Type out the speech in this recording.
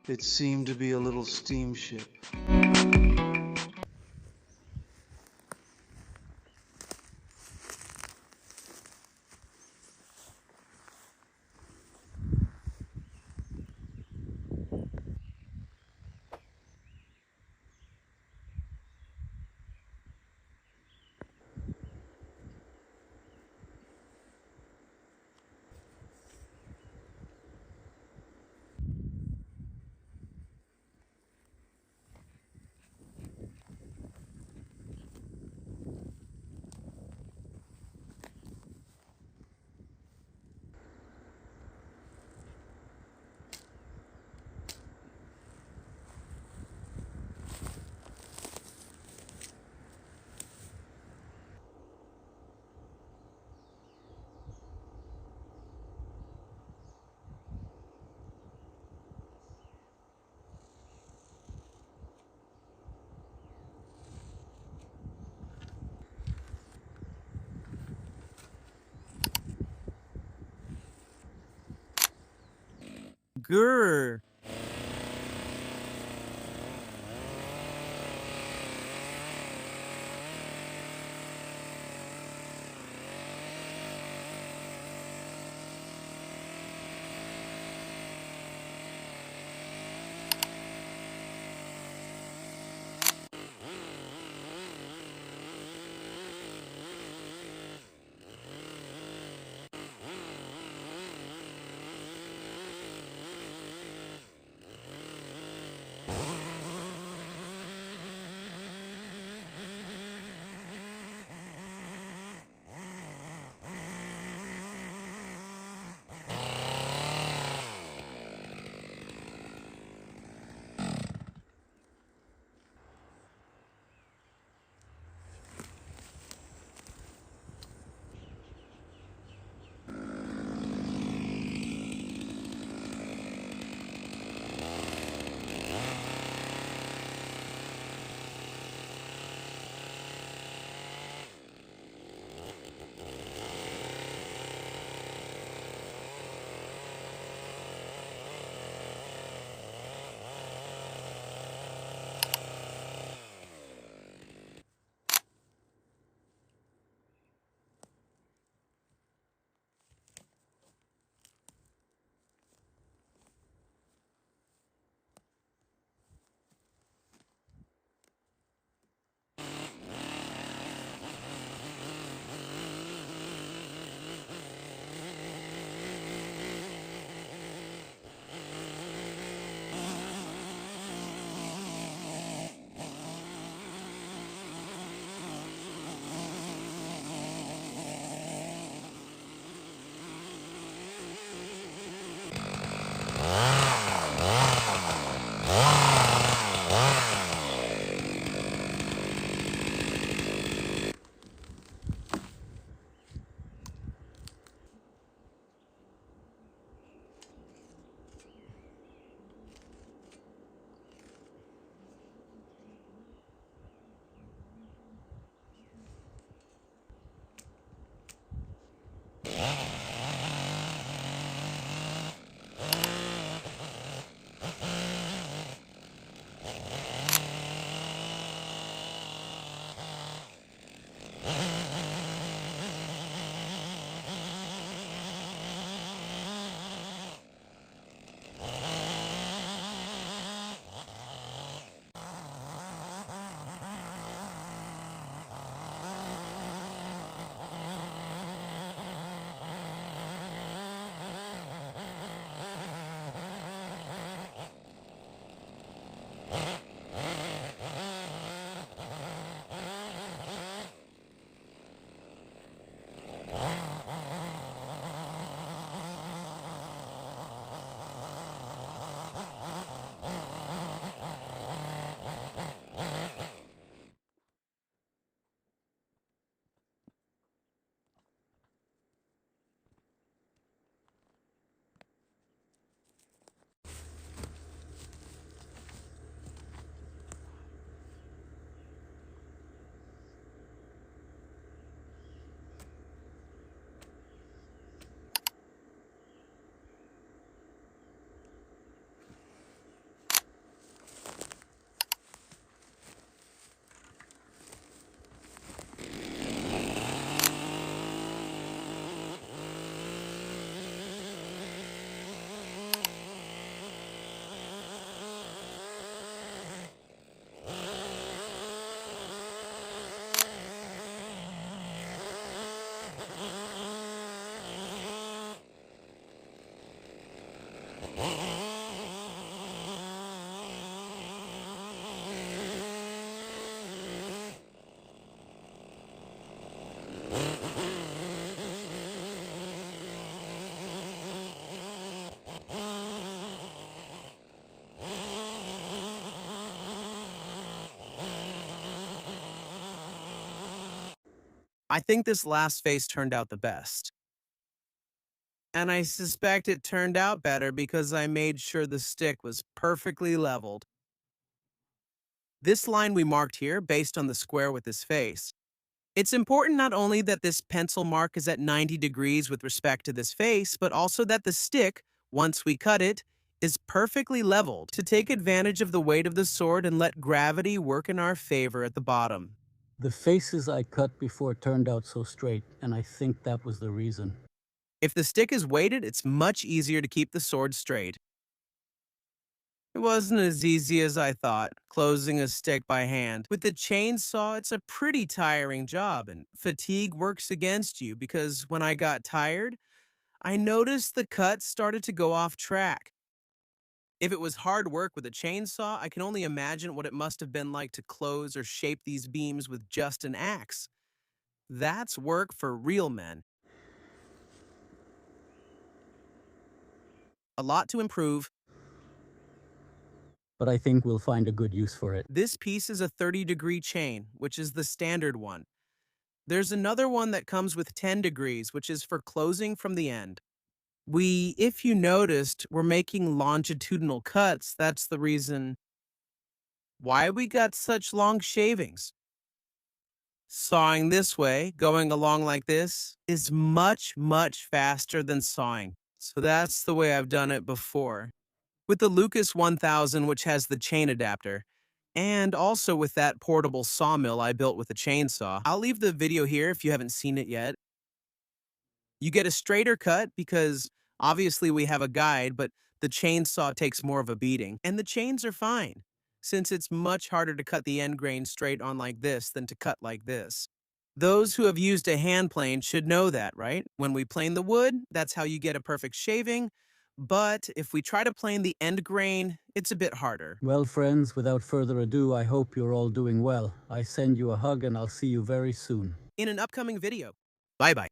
It seemed to be a little steamship. Grr. I think this last face turned out the best. And I suspect it turned out better because I made sure the stick was perfectly leveled. This line we marked here, based on the square with this face, it's important not only that this pencil mark is at 90 degrees with respect to this face, but also that the stick, once we cut it, is perfectly leveled to take advantage of the weight of the sword and let gravity work in our favor at the bottom. The faces I cut before turned out so straight, and I think that was the reason. If the stick is weighted, it's much easier to keep the sword straight. It wasn't as easy as I thought, closing a stick by hand. With the chainsaw, it's a pretty tiring job, and fatigue works against you because when I got tired, I noticed the cut started to go off track. If it was hard work with a chainsaw, I can only imagine what it must have been like to close or shape these beams with just an axe. That's work for real men. A lot to improve. But I think we'll find a good use for it. This piece is a 30-degree chain, which is the standard one. There's another one that comes with 10 degrees, which is for closing from the end. If you noticed, we're making longitudinal cuts. That's the reason why we got such long shavings. Sawing this way, going along like this, is much, much faster than sawing. So that's the way I've done it before. With the Lucas 1000, which has the chain adapter, and also with that portable sawmill I built with a chainsaw. I'll leave the video here if you haven't seen it yet. You get a straighter cut because obviously we have a guide, but the chainsaw takes more of a beating. And the chains are fine, since it's much harder to cut the end grain straight on like this than to cut like this. Those who have used a hand plane should know that, right? When we plane the wood, that's how you get a perfect shaving. But if we try to plane the end grain, it's a bit harder. Well, friends, without further ado, I hope you're all doing well. I send you a hug and I'll see you very soon. In an upcoming video. Bye bye.